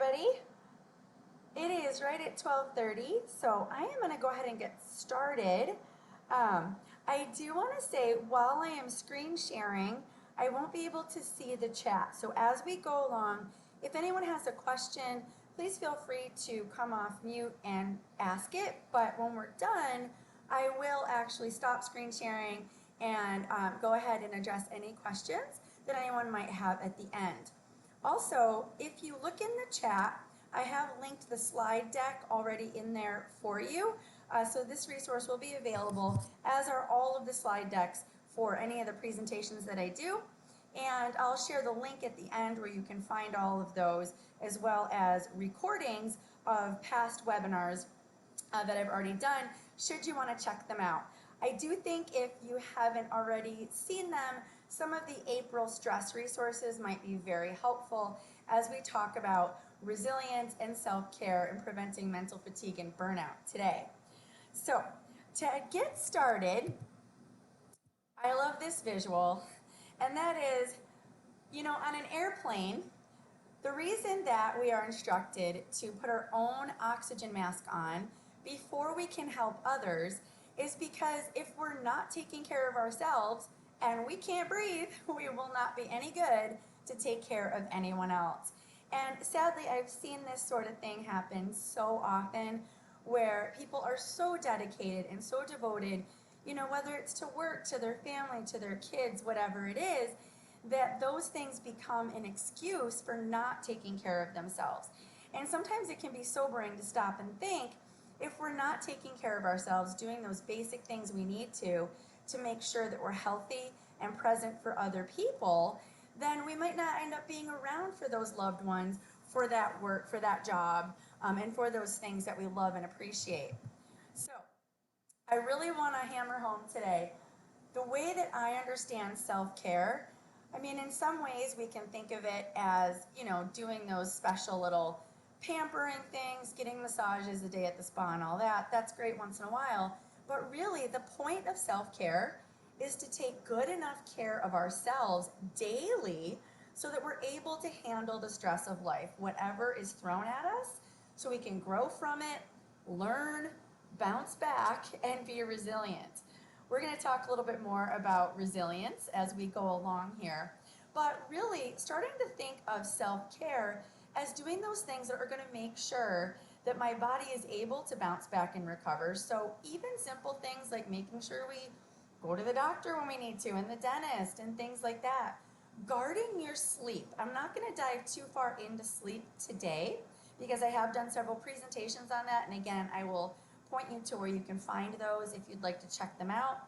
everybody. It is right at 12:30, so I am going to go ahead and get started. I do want to say while I am screen sharing, I won't be able to see the chat. So as we go along, if anyone has a question, please feel free to come off mute and ask it. But when we're done, I will actually stop screen sharing and go ahead and address any questions that anyone might have at the end. Also, if you look in the chat, I have linked the slide deck already in there for you. So this resource will be available, as are all of the slide decks for any of the presentations that I do. And I'll share the link at the end where you can find all of those, as well as recordings of past webinars that I've already done, should you want to check them out. I do think if you haven't already seen them, some of the April stress resources might be very helpful as we talk about resilience and self-care and preventing mental fatigue and burnout today. So to get started, I love this visual, and that is, on an airplane, the reason that we are instructed to put our own oxygen mask on before we can help others is because if we're not taking care of ourselves and we can't breathe, we will not be any good to take care of anyone else. And sadly, I've seen this sort of thing happen so often where people are so dedicated and so devoted, whether it's to work, to their family, to their kids, whatever it is, that those things become an excuse for not taking care of themselves. And sometimes it can be sobering to stop and think, if we're not taking care of ourselves, doing those basic things we need to make sure that we're healthy and present for other people, then we might not end up being around for those loved ones, for that work, for that job, and for those things that we love and appreciate. So I really want to hammer home today the way that I understand self-care. I mean, in some ways we can think of it as, doing those special little pampering things, getting massages a day at the spa and all that. That's great once in a while. But really, the point of self-care is to take good enough care of ourselves daily so that we're able to handle the stress of life, whatever is thrown at us, so we can grow from it, learn, bounce back, and be resilient. We're going to talk a little bit more about resilience as we go along here. But really, starting to think of self-care as doing those things that are going to make sure that my body is able to bounce back and recover. So even simple things like making sure we go to the doctor when we need to, and the dentist, and things like that. Guarding your sleep. I'm not going to dive too far into sleep today because I have done several presentations on that. And again, I will point you to where you can find those if you'd like to check them out.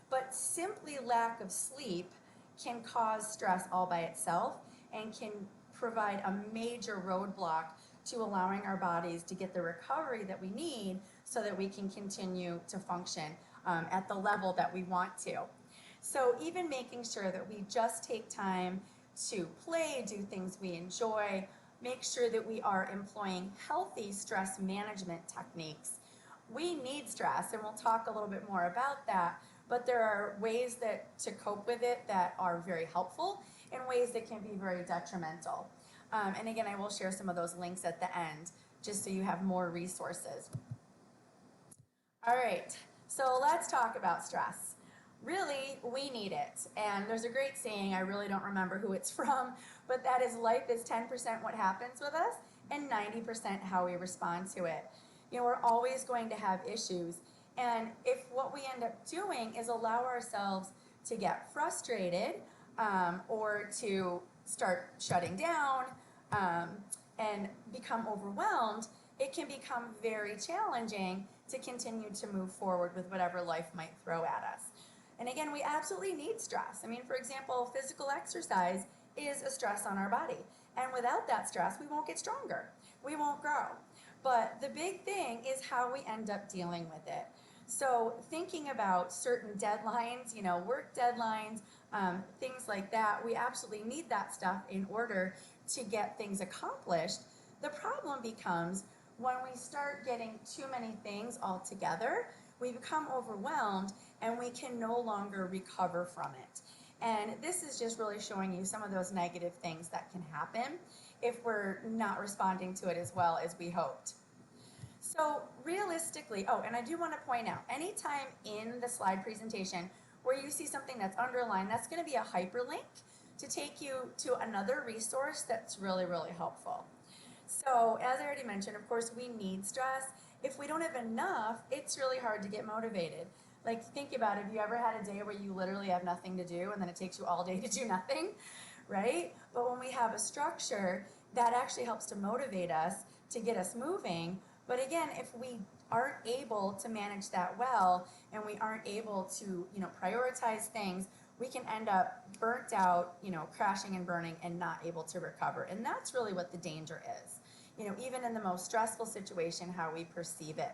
But simply lack of sleep can cause stress all by itself and can provide a major roadblock to allowing our bodies to get the recovery that we need so that we can continue to function at the level that we want to. So even making sure that we just take time to play, do things we enjoy, make sure that we are employing healthy stress management techniques. We need stress, and we'll talk a little bit more about that, but there are ways to cope with it that are very helpful and ways that can be very detrimental. And again, I will share some of those links at the end, just so you have more resources. All right, so let's talk about stress. Really, we need it. And there's a great saying, I really don't remember who it's from, but that is life is 10% what happens with us and 90% how we respond to it. We're always going to have issues. And if what we end up doing is allow ourselves to get frustrated or to start shutting down and become overwhelmed, it can become very challenging to continue to move forward with whatever life might throw at us. And again, we absolutely need stress. I mean, for example, physical exercise is a stress on our body. And without that stress, we won't get stronger. We won't grow. But the big thing is how we end up dealing with it. So thinking about certain deadlines, work deadlines, things like that, we absolutely need that stuff in order to get things accomplished. The problem becomes when we start getting too many things all together, we become overwhelmed and we can no longer recover from it. And this is just really showing you some of those negative things that can happen if we're not responding to it as well as we hoped. So realistically, oh, and I do want to point out, anytime in the slide presentation where you see something that's underlined, that's going to be a hyperlink to take you to another resource that's really, really helpful. So as I already mentioned, of course, we need stress. If we don't have enough, it's really hard to get motivated. Like, think about it. Have you ever had a day where you literally have nothing to do and then it takes you all day to do nothing, right? But when we have a structure, that actually helps to motivate us, to get us moving. But again, if we aren't able to manage that well and we aren't able to, prioritize things, we can end up burnt out, crashing and burning and not able to recover. And that's really what the danger is. Even in the most stressful situation, how we perceive it.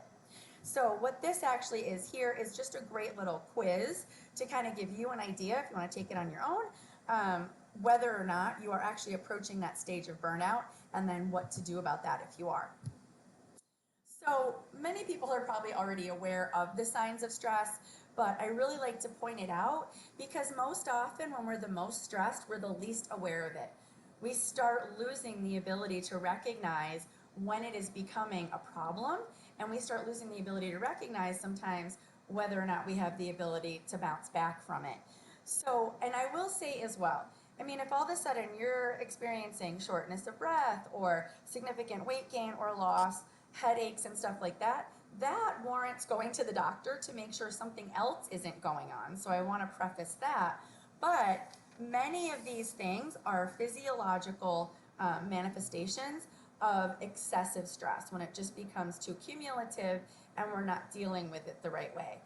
So what this actually is here is just a great little quiz to kind of give you an idea, if you want to take it on your own, whether or not you are actually approaching that stage of burnout, and then what to do about that if you are. So many people are probably already aware of the signs of stress, but I really like to point it out because most often when we're the most stressed, we're the least aware of it. We start losing the ability to recognize when it is becoming a problem, and we start losing the ability to recognize sometimes whether or not we have the ability to bounce back from it. So, and I will say as well, I mean, if all of a sudden you're experiencing shortness of breath or significant weight gain or loss, headaches and stuff like that, that warrants going to the doctor to make sure something else isn't going on. So I want to preface that. But many of these things are physiological manifestations of excessive stress when it just becomes too cumulative and we're not dealing with it the right way.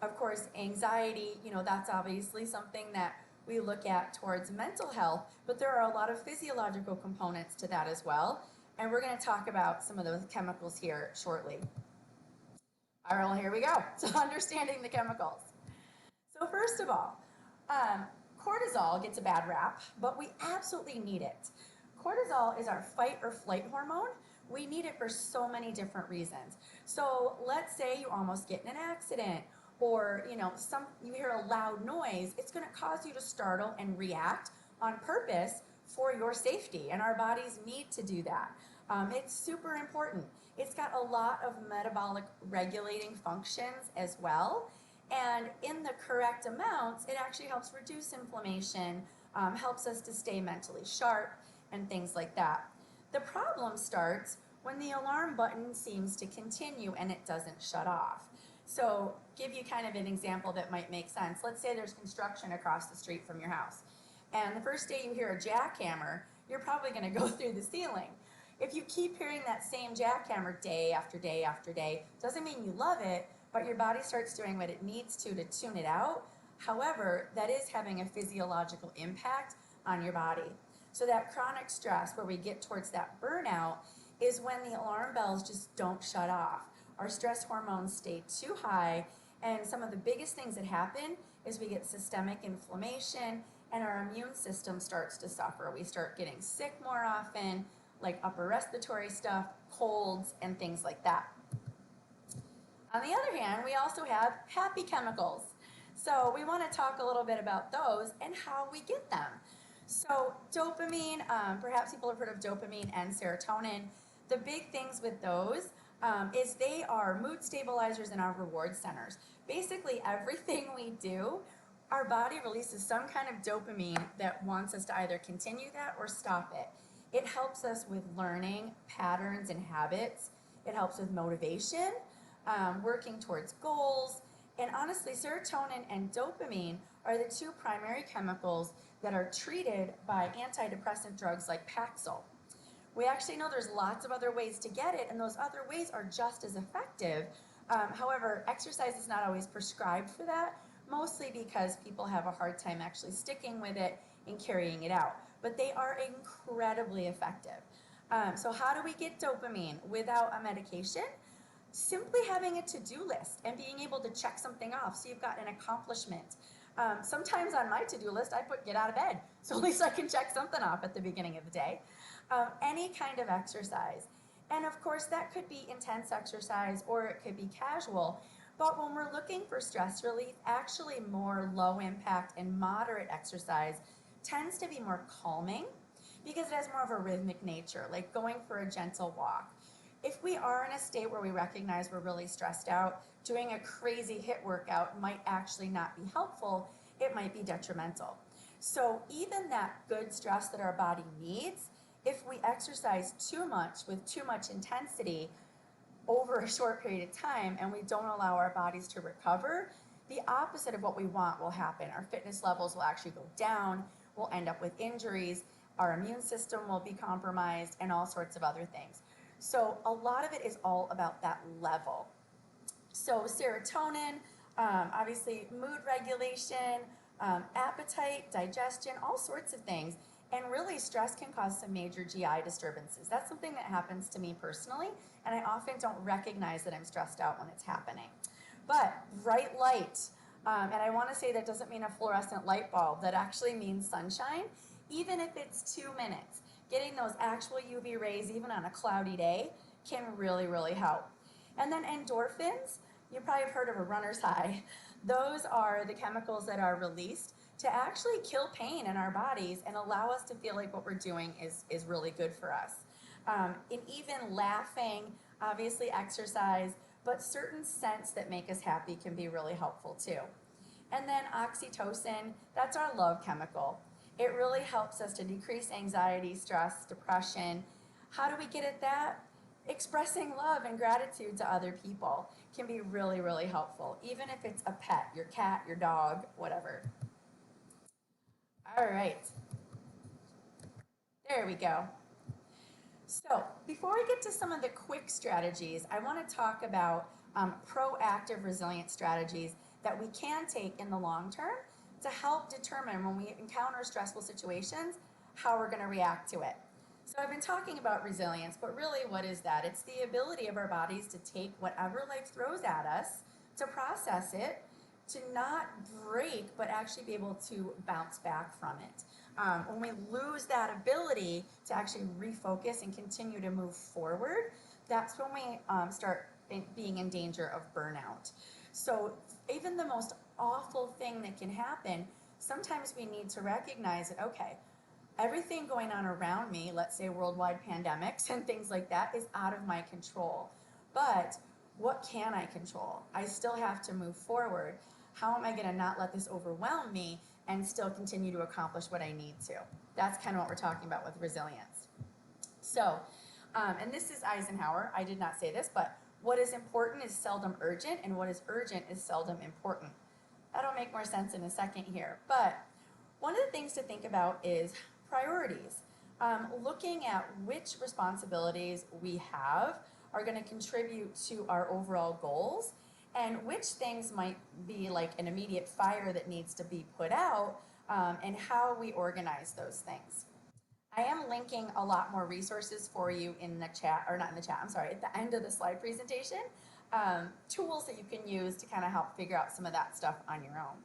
Of course, anxiety, that's obviously something that we look at towards mental health, but there are a lot of physiological components to that as well. And we're going to talk about some of those chemicals here shortly. All right, well, here we go. So understanding the chemicals. So first of all, cortisol gets a bad rap, but we absolutely need it. Cortisol is our fight or flight hormone. We need it for so many different reasons. So let's say you almost get in an accident, or you hear a loud noise. It's going to cause you to startle and react on purpose for your safety, and our bodies need to do that. It's super important. It's got a lot of metabolic regulating functions as well, and in the correct amounts, it actually helps reduce inflammation, helps us to stay mentally sharp, and things like that. The problem starts when the alarm button seems to continue and it doesn't shut off. So give you kind of an example that might make sense. Let's say there's construction across the street from your house, and the first day you hear a jackhammer, you're probably going to go through the ceiling. If you keep hearing that same jackhammer day after day after day, doesn't mean you love it, but your body starts doing what it needs to tune it out. However, that is having a physiological impact on your body. So that chronic stress where we get towards that burnout is when the alarm bells just don't shut off. Our stress hormones stay too high, and some of the biggest things that happen is we get systemic inflammation and our immune system starts to suffer. We start getting sick more often, like upper respiratory stuff, colds, and things like that. On the other hand, we also have happy chemicals. So we want to talk a little bit about those and how we get them. So dopamine, perhaps people have heard of dopamine and serotonin. The big things with those is they are mood stabilizers in our reward centers. Basically everything we do, our body releases some kind of dopamine that wants us to either continue that or stop it. It helps us with learning patterns and habits. It helps with motivation, working towards goals. And honestly, serotonin and dopamine are the two primary chemicals that are treated by antidepressant drugs like Paxil. We actually know there's lots of other ways to get it, and those other ways are just as effective. However, exercise is not always prescribed for that, mostly because people have a hard time actually sticking with it and carrying it out. But they are incredibly effective. So how do we get dopamine without a medication? Simply having a to-do list and being able to check something off so you've got an accomplishment. Sometimes on my to-do list, I put get out of bed, so at least I can check something off at the beginning of the day. Any kind of exercise. And of course, that could be intense exercise or it could be casual. But when we're looking for stress relief, actually more low impact and moderate exercise tends to be more calming because it has more of a rhythmic nature, like going for a gentle walk. If we are in a state where we recognize we're really stressed out, doing a crazy HIIT workout might actually not be helpful. It might be detrimental. So even that good stress that our body needs, if we exercise too much with too much intensity over a short period of time and we don't allow our bodies to recover, the opposite of what we want will happen. Our fitness levels will actually go down, we'll end up with injuries, our immune system will be compromised, and all sorts of other things. So a lot of it is all about that level. So serotonin, obviously mood regulation, appetite, digestion, all sorts of things. And really, stress can cause some major GI disturbances. That's something that happens to me personally, and I often don't recognize that I'm stressed out when it's happening. But bright light, and I want to say that doesn't mean a fluorescent light bulb, that actually means sunshine, even if it's 2 minutes. Getting those actual UV rays, even on a cloudy day, can really, really help. And then endorphins, you probably have heard of a runner's high. Those are the chemicals that are released to actually kill pain in our bodies and allow us to feel like what we're doing is really good for us. And even laughing, obviously exercise, but certain scents that make us happy can be really helpful too. And then oxytocin, that's our love chemical. It really helps us to decrease anxiety, stress, depression. How do we get at that? Expressing love and gratitude to other people can be really, really helpful, even if it's a pet, your cat, your dog, whatever. All right, there we go. So before we get to some of the quick strategies, I want to talk about proactive resilient strategies that we can take in the long term to help determine when we encounter stressful situations, how we're going to react to it. So I've been talking about resilience, but really what is that? It's the ability of our bodies to take whatever life throws at us, to process it, to not break, but actually be able to bounce back from it. When we lose that ability to actually refocus and continue to move forward, that's when we start being in danger of burnout. So even the most awful thing that can happen, sometimes we need to recognize that, okay, everything going on around me, let's say worldwide pandemics and things like that, is out of my control. But what can I control? I still have to move forward. How am I going to not let this overwhelm me and still continue to accomplish what I need to? That's kind of what we're talking about with resilience. So, and this is Eisenhower. I did not say this, but what is important is seldom urgent, and what is urgent is seldom important. That'll make more sense in a second here. But one of the things to think about is priorities. Looking at which responsibilities we have are going to contribute to our overall goals, and which things might be like an immediate fire that needs to be put out, and how we organize those things. I am linking a lot more resources for you in the chat, or not in the chat, I'm sorry, at the end of the slide presentation, tools that you can use to kind of help figure out some of that stuff on your own.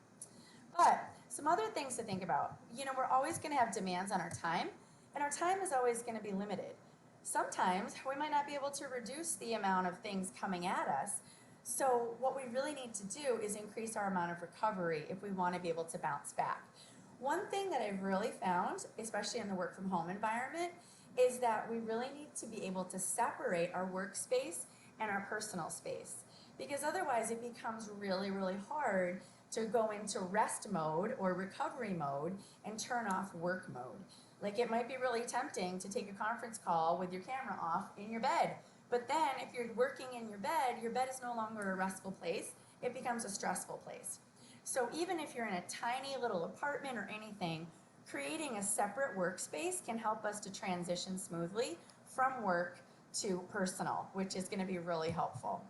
But some other things to think about. You know, we're always going to have demands on our time, and our time is always going to be limited. Sometimes we might not be able to reduce the amount of things coming at us. So what we really need to do is increase our amount of recovery if we want to be able to bounce back. One thing that I've really found, especially in the work from home environment, is that we really need to be able to separate our workspace and our personal space. Because otherwise it becomes really, really hard to go into rest mode or recovery mode and turn off work mode. Like, it might be really tempting to take a conference call with your camera off in your bed. But then if you're working in your bed is no longer a restful place. It becomes a stressful place. So even if you're in a tiny little apartment or anything, creating a separate workspace can help us to transition smoothly from work to personal, which is going to be really helpful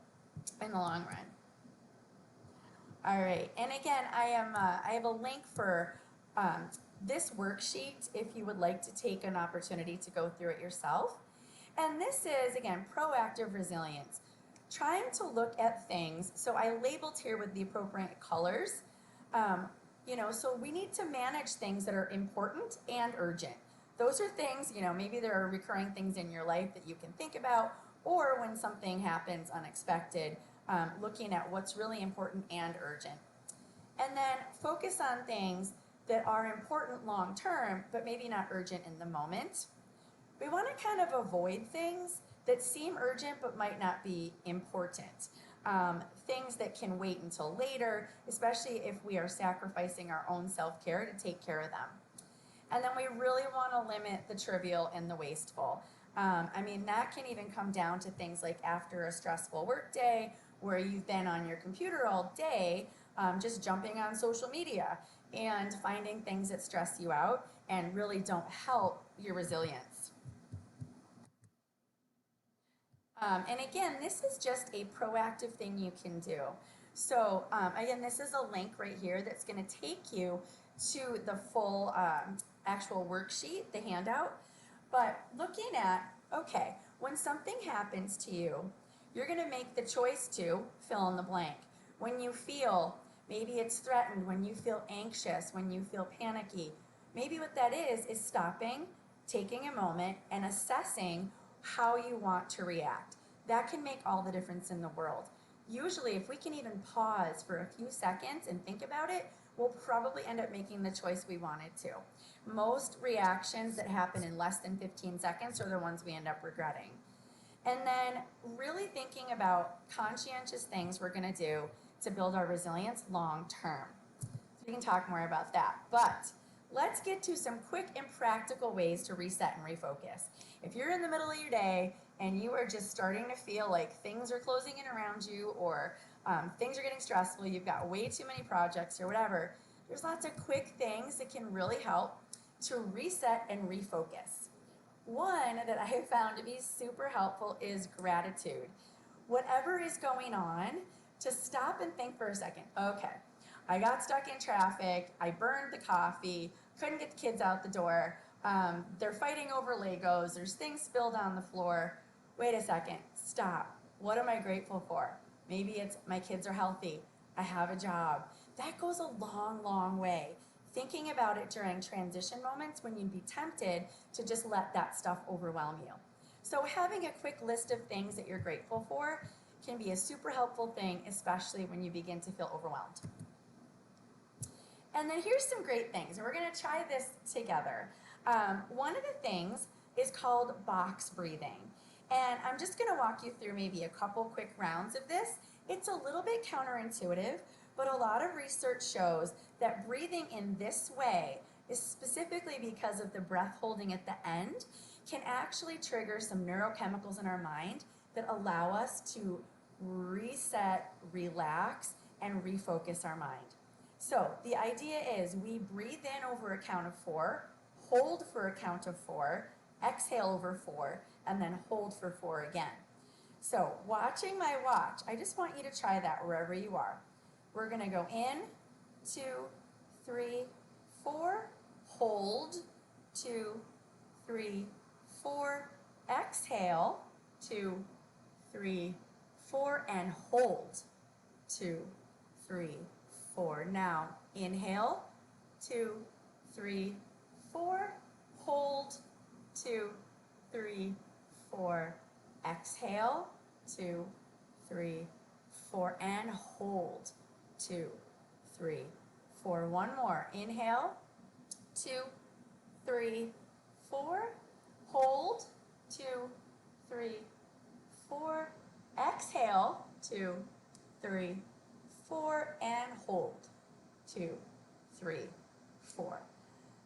in the long run. All right, and again, I have a link for this worksheet if you would like to take an opportunity to go through it yourself. And this is, again, proactive resilience. Trying to look at things, so I labeled here with the appropriate colors. So we need to manage things that are important and urgent. Those are things, maybe there are recurring things in your life that you can think about, or when something happens unexpected, looking at what's really important and urgent. And then focus on things that are important long term, but maybe not urgent in the moment. We want to kind of avoid things that seem urgent but might not be important. Things that can wait until later, especially if we are sacrificing our own self care to take care of them. And then we really want to limit the trivial and the wasteful. That can even come down to things like after a stressful work day where you've been on your computer all day, just jumping on social media and finding things that stress you out and really don't help your resilience. And again, this is just a proactive thing you can do. So again, this is a link right here that's going to take you to the full actual worksheet, the handout. But looking at, okay, when something happens to you, you're going to make the choice to fill in the blank. When you feel, maybe it's threatened, when you feel anxious, when you feel panicky, maybe what that is stopping, taking a moment, and assessing how you want to react. That can make all the difference in the world. Usually, if we can even pause for a few seconds and think about it, we'll probably end up making the choice we wanted to. Most reactions that happen in less than 15 seconds are the ones we end up regretting. And then really thinking about conscientious things we're going to do to build our resilience long term. So we can talk more about that. But let's get to some quick and practical ways to reset and refocus. If you're in the middle of your day and you are just starting to feel like things are closing in around you, or things are getting stressful, you've got way too many projects or whatever, there's lots of quick things that can really help to reset and refocus. One that I have found to be super helpful is gratitude. Whatever is going on, to stop and think for a second. Okay, I got stuck in traffic, I burned the coffee, couldn't get the kids out the door, they're fighting over Legos, there's things spilled on the floor. Wait a second, stop. What am I grateful for? Maybe it's my kids are healthy, I have a job. That goes a long, long way. Thinking about it during transition moments when you'd be tempted to just let that stuff overwhelm you. So having a quick list of things that you're grateful for can be a super helpful thing, especially when you begin to feel overwhelmed. And then here's some great things, and we're going to try this together. One of the things is called box breathing. And I'm just going to walk you through maybe a couple quick rounds of this. It's a little bit counterintuitive, but a lot of research shows that breathing in this way is specifically because of the breath holding at the end can actually trigger some neurochemicals in our mind that allow us to reset, relax, and refocus our mind. So the idea is we breathe in over a count of 4, hold for a count of 4, exhale over 4, and then hold for 4 again. So watching my watch, I just want you to try that wherever you are. We're going to go in, 2, 3, 4, hold, 2, 3, 4, exhale, 2, 3, 4, and hold, 2, 3, 4. Now inhale, 2, 3, 4, hold, 2, 3, 4, exhale, 2, 3, 4, and hold, 2, 3, 4. One more. Inhale, 2, 3, 4. Hold, 2, 3, 4. Exhale, 2, 3, 4. And hold, 2, 3, 4.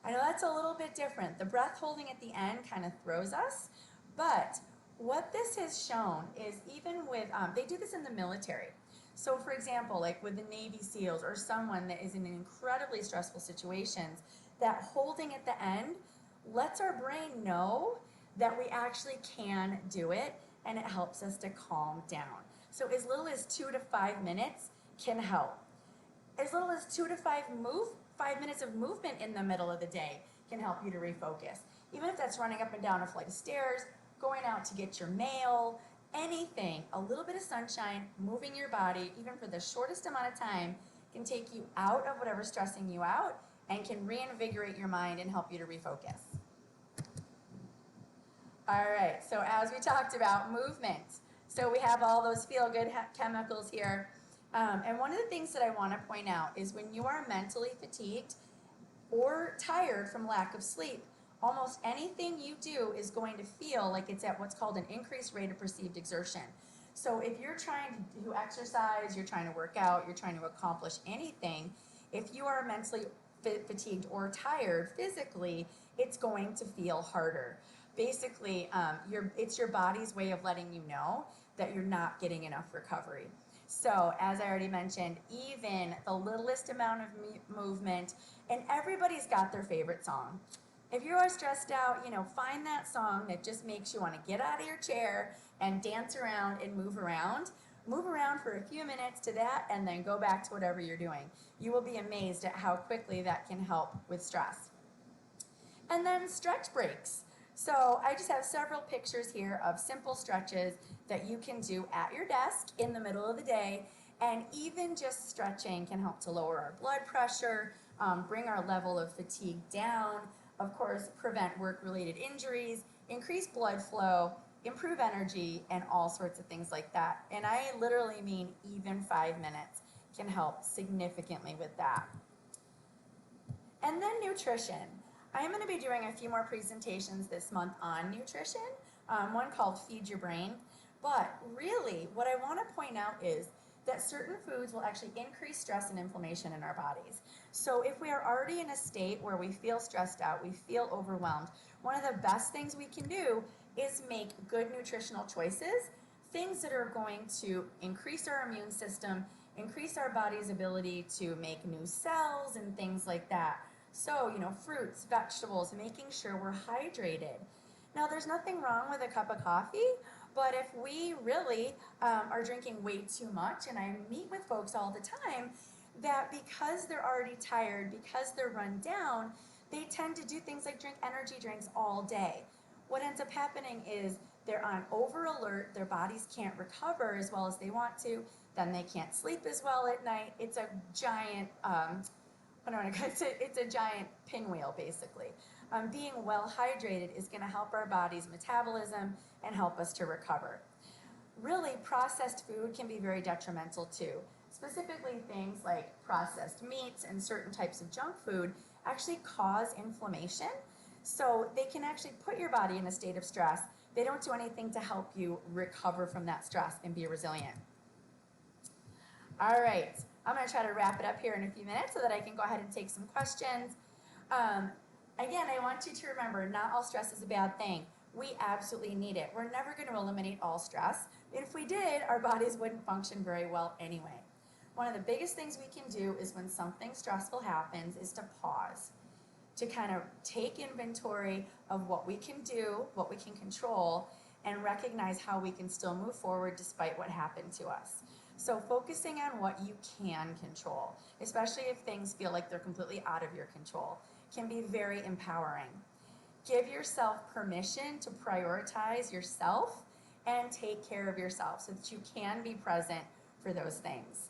I know that's a little bit different. The breath holding at the end kind of throws us, but what this has shown is even with, they do this in the military. So for example, like with the Navy SEALs or someone that is in incredibly stressful situations, that holding at the end lets our brain know that we actually can do it, and it helps us to calm down. So as little as 2 to 5 minutes can help. As little as 2 to 5 minutes of movement in the middle of the day can help you to refocus. Even if that's running up and down a flight of stairs, going out to get your mail, anything, a little bit of sunshine, moving your body, even for the shortest amount of time, can take you out of whatever's stressing you out and can reinvigorate your mind and help you to refocus. All right, so as we talked about movement, so we have all those feel-good chemicals here. And one of the things that I want to point out is when you are mentally fatigued, or tired from lack of sleep, almost anything you do is going to feel like it's at what's called an increased rate of perceived exertion. So if you're trying to exercise, you're trying to work out, you're trying to accomplish anything, if you are mentally fatigued or tired physically, it's going to feel harder. Basically, it's your body's way of letting you know that you're not getting enough recovery. So, as I already mentioned, even the littlest amount of movement, and everybody's got their favorite song. If you are stressed out, find that song that just makes you want to get out of your chair and dance around and move around. Move around for a few minutes to that and then go back to whatever you're doing. You will be amazed at how quickly that can help with stress. And then stretch breaks. So I just have several pictures here of simple stretches that you can do at your desk in the middle of the day. And even just stretching can help to lower our blood pressure, bring our level of fatigue down, of course, prevent work-related injuries, increase blood flow, improve energy, and all sorts of things like that. And I literally mean even 5 minutes can help significantly with that. And then nutrition. I'm going to be doing a few more presentations this month on nutrition, one called Feed Your Brain. But really, what I want to point out is that certain foods will actually increase stress and inflammation in our bodies. So if we are already in a state where we feel stressed out, we feel overwhelmed, one of the best things we can do is make good nutritional choices, things that are going to increase our immune system, increase our body's ability to make new cells and things like that. So, fruits, vegetables, making sure we're hydrated. Now, there's nothing wrong with a cup of coffee, but if we really are drinking way too much, and I meet with folks all the time, that because they're already tired, because they're run down, they tend to do things like drink energy drinks all day. What ends up happening is they're on over alert, their bodies can't recover as well as they want to, then they can't sleep as well at night. It's a giant it's a giant pinwheel, basically. Being well hydrated is going to help our body's metabolism and help us to recover. Really, processed food can be very detrimental too. Specifically, things like processed meats and certain types of junk food actually cause inflammation. So they can actually put your body in a state of stress. They don't do anything to help you recover from that stress and be resilient. All right, I'm going to try to wrap it up here in a few minutes so that I can go ahead and take some questions. Again, I want you to remember, not all stress is a bad thing. We absolutely need it. We're never going to eliminate all stress. If we did, our bodies wouldn't function very well anyway. One of the biggest things we can do is when something stressful happens is to pause, to kind of take inventory of what we can do, what we can control, and recognize how we can still move forward despite what happened to us. So focusing on what you can control, especially if things feel like they're completely out of your control, can be very empowering. Give yourself permission to prioritize yourself and take care of yourself so that you can be present for those things.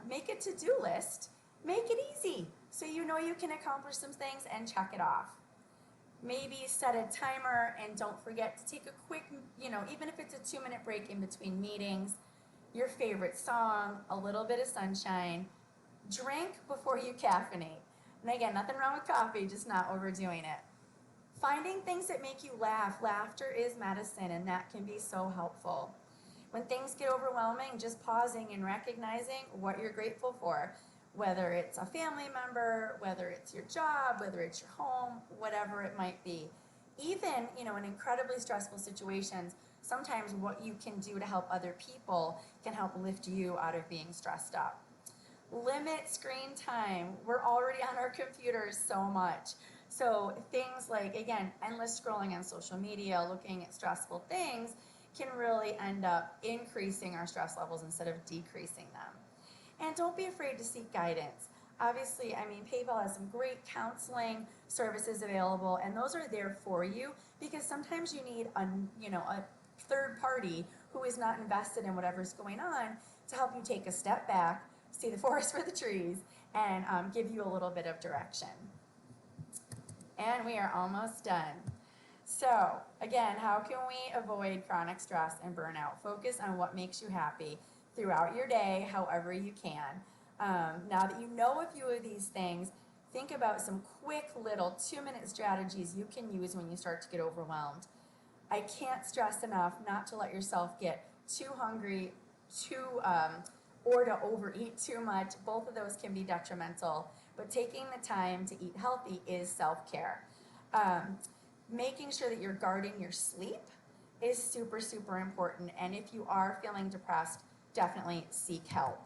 Make a to-do list. Make it easy so you know you can accomplish some things and check it off. Maybe set a timer and don't forget to take a quick, even if it's a 2-minute break in between meetings, your favorite song, a little bit of sunshine. Drink before you caffeinate. And again, nothing wrong with coffee, just not overdoing it. Finding things that make you laugh. Laughter is medicine, and that can be so helpful. When things get overwhelming, just pausing and recognizing what you're grateful for, whether it's a family member, whether it's your job, whether it's your home, whatever it might be. Even, in incredibly stressful situations, sometimes what you can do to help other people can help lift you out of being stressed up. Limit screen time. We're already on our computers so much. So things like, again, endless scrolling on social media, looking at stressful things can really end up increasing our stress levels instead of decreasing them. And don't be afraid to seek guidance. Obviously, PayPal has some great counseling services available, and those are there for you because sometimes you need a third party who is not invested in whatever's going on to help you take a step back, see the forest for the trees, and give you a little bit of direction. And we are almost done. So, again, how can we avoid chronic stress and burnout? Focus on what makes you happy throughout your day, however you can. Now that you know a few of these things, think about some quick little 2-minute strategies you can use when you start to get overwhelmed. I can't stress enough not to let yourself get too hungry, or to overeat too much. Both of those can be detrimental, but taking the time to eat healthy is self-care. Making sure that you're guarding your sleep is super, super important. And if you are feeling depressed, definitely seek help.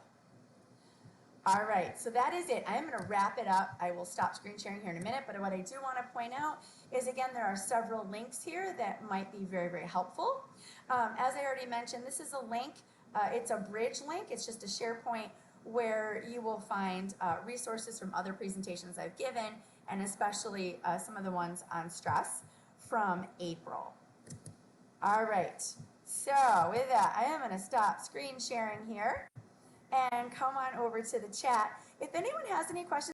All right, so that is it. I'm going to wrap it up. I will stop screen sharing here in a minute, but what I do want to point out is, again, there are several links here that might be very, very helpful. As I already mentioned, this is a link. It's a bridge link. It's just a SharePoint where you will find resources from other presentations I've given, and especially some of the ones on stress from April. All right, so with that, I am going to stop screen sharing here and come on over to the chat. If anyone has any questions,